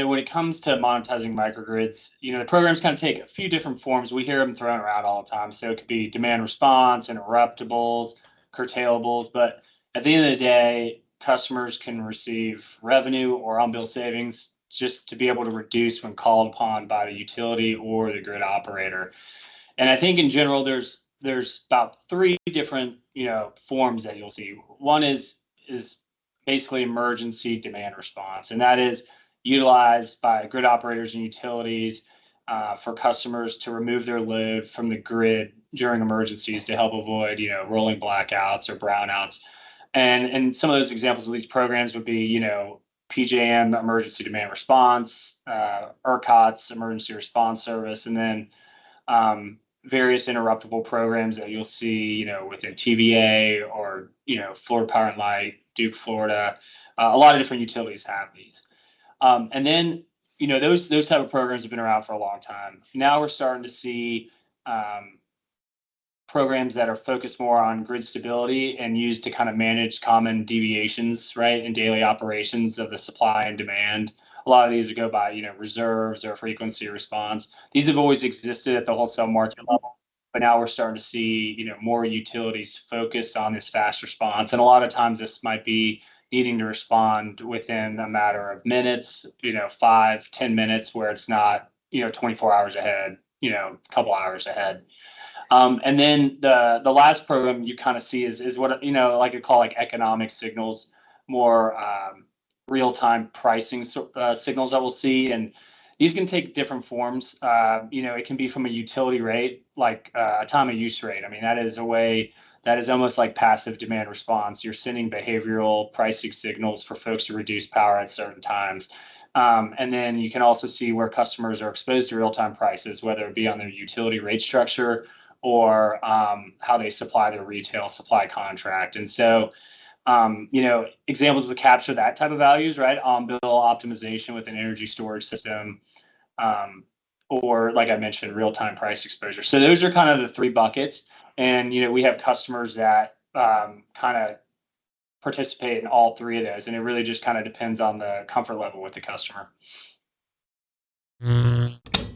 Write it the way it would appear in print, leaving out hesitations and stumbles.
when it comes to monetizing microgrids, the programs kind of take a few different forms. We hear them thrown around all the time. So it could be demand response, interruptibles, curtailables. But at the end of the day, customers can receive revenue or on-bill savings just to be able to reduce when called upon by the utility or the grid operator. And I think in general, there's about three different forms that you'll see. One is basically emergency demand response, and that is utilized by grid operators and utilities for customers to remove their load from the grid during emergencies to help avoid rolling blackouts or brownouts. And some of those examples of these programs would be PJM emergency demand response, ERCOT's emergency response service, and then various interruptible programs that you'll see, within TVA or, Florida Power and Light, Duke, Florida. A lot of different utilities have these. And then, those type of programs have been around for a long time. Now we're starting to see programs that are focused more on grid stability and used to kind of manage common deviations, right, in daily operations of the supply and demand. A lot of these go by, reserves or frequency response. These have always existed at the wholesale market level, but now we're starting to see, more utilities focused on this fast response. And a lot of times this might be needing to respond within a matter of minutes, 5-10 minutes, where it's not, 24 hours ahead, a couple hours ahead. And then the last program you kind of see is what, like I call economic signals, more real-time pricing signals that we'll see. And these can take different forms. It can be from a utility rate, like a time of use rate. I mean, that is a way that is almost like passive demand response. You're sending behavioral pricing signals for folks to reduce power at certain times. And then you can also see where customers are exposed to real-time prices, whether it be on their utility rate structure or how they supply their retail supply contract. And so, examples to capture that type of values, right? On-bill optimization with an energy storage system, or like I mentioned, real-time price exposure. So those are kind of the three buckets. And, we have customers that kind of participate in all three of those. And it really just kind of depends on the comfort level with the customer.